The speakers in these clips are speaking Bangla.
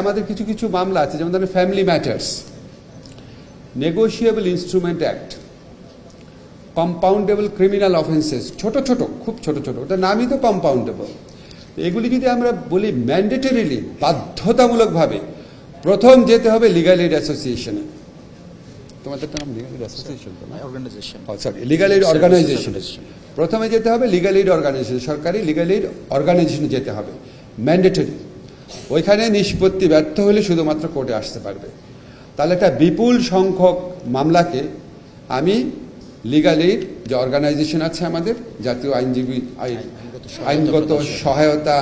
আমাদের কিছু কিছু মামলা আছে, যেমন ধরেন family matters, negotiable instrument act, compoundable criminal offences, ছোট ছোট, খুব ছোট ছোট, ওটার নামই তো কম্পাউন্ডেবল। এগুলি যদি আমরা বলি ম্যান্ডেটরিলি, বাধ্যতামূলকভাবে প্রথম যেতে হবে লিগ্যাল এইড অ্যাসোসিয়েশনে। তোমাদের নাম লিগ্যাল এইড অ্যাসোসিয়েশন তো না, organisation, sorry, legal aid organisation. প্রথমে যেতে হবে লিগ্যাল এইড অর্গানাইজেশন, সরকারি লিগ্যাল এইড অর্গানাইজেশনে যেতে হবে, ম্যান্ডেটরি। ওইখানে নিষ্পত্তি ব্যর্থ হলে শুধুমাত্র কোর্টে আসতে পারবে। তাহলে একটা বিপুল সংখ্যক মামলাকে আমি লিগ্যাল এইড যে অর্গানাইজেশন আছে আমাদের, জাতীয় আইনজীবী আইনগত সহায়তা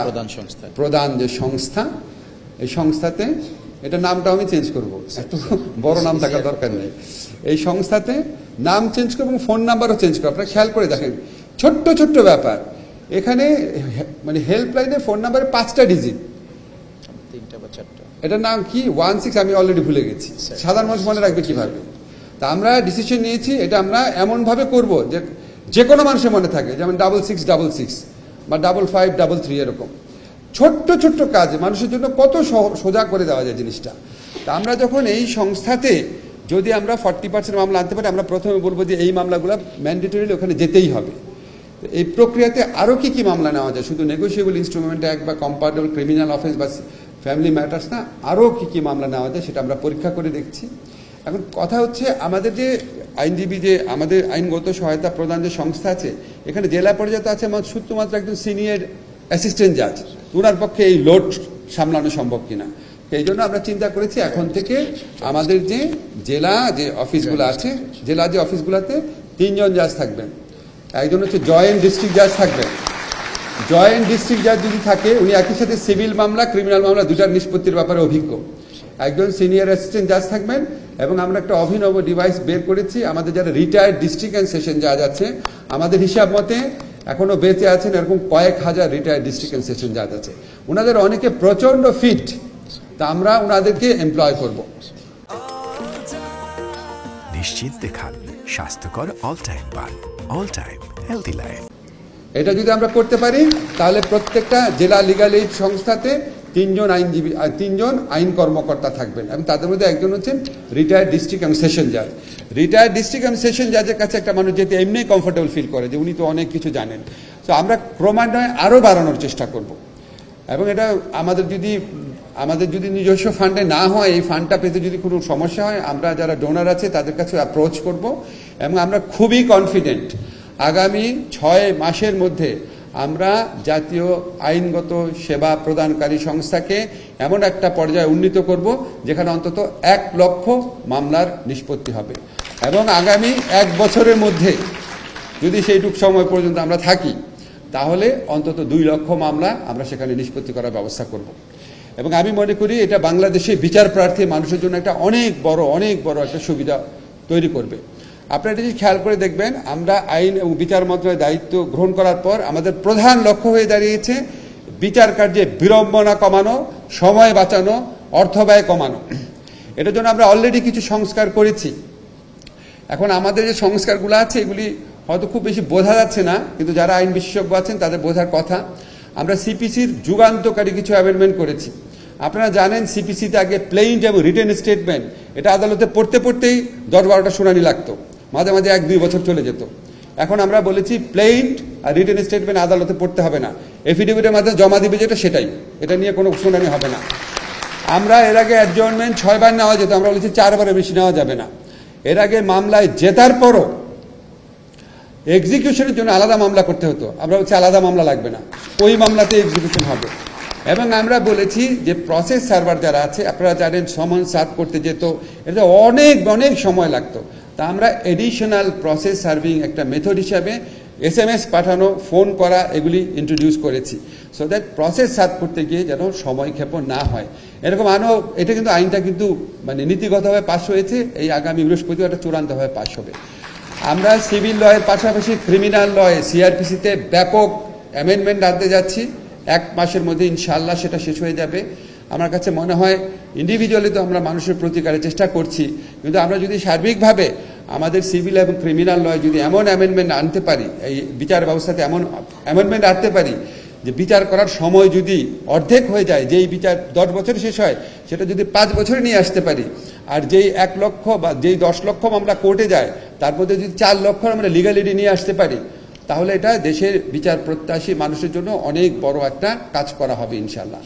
প্রদান যে সংস্থা, এই সংস্থাতে, এটা নামটা আমি চেঞ্জ করব, এত বড় নাম থাকার দরকার নেই। এই সংস্থাতে নাম চেঞ্জ করবো এবং ফোন নাম্বারও চেঞ্জ করবো। আপনারা খেয়াল করে দেখেন, ছোট্ট ছোট্ট ব্যাপার। এখানে মানে হেল্পলাইনের ফোন নাম্বারে 5টা ডিজিট, 3টা বা 4টা, এটার নাম কি 16, আমি অলরেডি ভুলে গেছি। সাধারণ মানুষ মনে রাখবে কিভাবে? তা আমরা ডিসিশন নিয়েছি এটা আমরা এমনভাবে করব যে কোনো মানুষের মনে থাকে, যেমন 6666 বা 5533, এরকম ছোট্ট ছোট্ট কাজ মানুষের জন্য কত সোজা করে দেওয়া যায় জিনিসটা। তা আমরা যখন এই সংস্থাতে যদি আমরা 40% মামলা আনতে পারি, আমরা প্রথমে বলবো যে এই মামলাগুলো ম্যান্ডেটরিলি ওখানে যেতেই হবে। এই প্রক্রিয়াতে আরও কি কি মামলা নেওয়া যায়, শুধু নেগোশিয়েবল ইনস্ট্রুমেন্ট অ্যাক্ট বা কম্পাউন্ডেবল ক্রিমিনাল অফেন্স বা ফ্যামিলি ম্যাটার্স না, আরও কি কি মামলা নেওয়া যায় সেটা আমরা পরীক্ষা করে দেখছি। এখন কথা হচ্ছে, আমাদের যে আইনজীবী, যে আমাদের আইনগত সহায়তা প্রদান যে সংস্থা আছে, এখানে জেলা পর্যায়ে আছে শুধুমাত্র একজন সিনিয়র অ্যাসিস্ট্যান্ট জাজ, ওনার পক্ষে এই লোড সামলানো সম্ভব কিনা। সেই জন্য আমরা চিন্তা করেছি এখন থেকে আমাদের যে জেলা যে অফিসগুলো আছে, জেলা যে অফিসগুলোতে 3 জন জাজ থাকবেন। একজন হচ্ছে জয়েন্ট ডিস্ট্রিক্ট জাজ থাকবেন। জয়েন্ট ডিস্ট্রিক্ট জাজ যদি থাকে, উনি একই সাথে সিভিল মামলা, ক্রিমিনাল মামলা দুটার নিষ্পত্তির ব্যাপারে অভিজ্ঞ। একজন সিনিয়র অ্যাসিস্ট্যান্ট জাজ থাকবেন। এবং আমরা একটা অভিনব ডিভাইস বের করেছি, আমাদের যারা রিটায়ার্ড ডিস্ট্রিক্ট অ্যান্ড সেশন জাজ আছে, আমাদের হিসাব মতে এখনো বেঁচে আছেন এরকম কয়েক হাজার রিটায়ার্ড ডিস্ট্রিক্ট অ্যান্ড সেশন জাজ আছে। ওনাদের অনেকে প্রচন্ড ফিট, তা আমরা ওনাদেরকে এমপ্লয় করব। নিশ্চিন্তে খান স্বাস্থ্যকর অল টাইম পান, অল টাইম হেলদি লাইফ। এটা যদি আমরা করতে পারি, তাহলে প্রত্যেকটা জেলা লিগ্যাল এইড সংস্থাতে 3 জন আইনজীবী, 3 জন আইন কর্মকর্তা থাকবেন, এবং তাদের মধ্যে একজন হচ্ছেন রিটায়ার্ড ডিস্ট্রিক্ট এবং সেশন জাজ। রিটায়ার্ড ডিস্ট্রিক্ট এবং সেশন জাজের কাছে একটা মানুষ যেতে এমনি কমফোর্টেবল ফিল করে যে উনি তো অনেক কিছু জানেন। তো আমরা ক্রমান্বয়ে আরও বাড়ানোর চেষ্টা করব। এবং এটা আমাদের যদি নিজস্ব ফান্ডে না হয়, এই ফান্ডটা পেতে যদি কোনো সমস্যা হয়, আমরা যারা ডোনার আছে তাদের কাছে অ্যাপ্রোচ করব। এবং আমরা খুবই কনফিডেন্ট আগামী 6 মাসের মধ্যে আমরা জাতীয় আইনগত সেবা প্রদানকারী সংস্থাকে এমন একটা পর্যায়ে উন্নীত করব যেখানে অন্তত 1 লক্ষ মামলার নিষ্পত্তি হবে। এবং আগামী 1 বছরের মধ্যে যদি সেইটুক সময় পর্যন্ত আমরা থাকি, তাহলে অন্তত 2 লক্ষ মামলা আমরা সেখানে নিষ্পত্তি করার ব্যবস্থা করব। এবং আমি মনে করি এটা বাংলাদেশে বিচার প্রার্থী মানুষের জন্য একটা অনেক বড় একটা সুবিধা তৈরি করবে। আপনারা যদি খেয়াল করে দেখবেন, আমরা আইন এবং বিচার মন্ত্রণালয়ের দায়িত্ব গ্রহণ করার পর আমাদের প্রধান লক্ষ্য হয়ে দাঁড়িয়েছে বিচার কার্যে বিড়ম্বনা কমানো, সময় বাঁচানো, অর্থ ব্যয় কমানো। এটার জন্য আমরা অলরেডি কিছু সংস্কার করেছি। এখন আমাদের যে সংস্কারগুলো আছে, এগুলি হয়তো খুব বেশি বোঝা যাচ্ছে না, কিন্তু যারা আইন বিশেষজ্ঞ আছেন তাদের বোঝার কথা। আমরা সিপিসির যুগান্তকারী কিছু অ্যামেন্ডমেন্ট করেছি। আপনারা জানেন, সিপিসিতে আগে প্লেইন্ট এবং রিটেন স্টেটমেন্ট, এটা আদালতে পড়তেই 10-12টা শুনানি লাগতো, মাঝে মাঝে 1-2 বছর চলে যেত। এখন আমরা বলেছি প্লেইন্ট আর রিটেন স্টেটমেন্ট আদালতে পড়তে হবে না, এফিডেভিটের মাধ্যমে জমা দিবে যেটা সেটাই, এটা নিয়ে কোনো শুনানি হবে না। আমরা এর আগে অ্যাডজর্নমেন্ট 6 বার নেওয়া যেত, আমরা বলেছি 4 বারের বেশি নেওয়া যাবে না। এর আগে মামলায় জেতার পরও এক্সিকিউশনের জন্য আলাদা মামলা করতে হতো, আমরা বলছি আলাদা মামলা লাগবে না, ওই মামলাতে এক্সিকিউশন হবে। এবং আমরা বলেছি যে প্রসেস সার্ভার যারা আছে, আপনারা জানেন সমন সার্ভ করতে যেত, এটা অনেক সময় লাগতো। তা আমরা এডিশনাল প্রসেস সার্ভিং একটা মেথড হিসাবে SMS পাঠানো, ফোন করা, এগুলি ইন্ট্রোডিউস করেছি, সো দ্যাট প্রসেস সার্ভ করতে গিয়ে যেন সময় ক্ষেপণ না হয়। এরকম এটা কিন্তু আইনটা কিন্তু মানে নীতিগতভাবে পাশ হয়েছে, এই আগামী বৃহস্পতিবার এটা চূড়ান্তভাবে পাশ হবে। আমরা সিভিল লয়ের পাশাপাশি ক্রিমিনাল লয়ে CRPC-তে ব্যাপক অ্যামেন্ডমেন্ট আনতে যাচ্ছি। 1 মাসের মধ্যে ইনশাআল্লাহ সেটা শেষ হয়ে যাবে। আমার কাছে মনে হয় ইন্ডিভিজুয়ালি তো আমরা মানুষের প্রতিকারের চেষ্টা করছি, কিন্তু আমরা যদি সার্বিকভাবে আমাদের সিভিল এবং ক্রিমিনাল লয় যদি এমন অ্যামেন্ডমেন্ট আনতে পারি, এই বিচার ব্যবস্থাতে এমন অ্যামেন্ডমেন্ট আনতে পারি যে বিচার করার সময় যদি অর্ধেক হয়ে যায়, যেই বিচার 10 বছর শেষ হয় সেটা যদি 5 বছরে নিয়ে আসতে পারি, আর যেই 1 লক্ষ বা যেই 10 লক্ষ মামলা কোর্টে যায় তার মধ্যে যদি 4 লক্ষ আমরা লিগাল এডে নিয়ে আসতে পারি, তাহলে এটা দেশের বিচার প্রত্যাশী মানুষের জন্য অনেক বড় একটা কাজ করা হবে ইনশাআল্লাহ।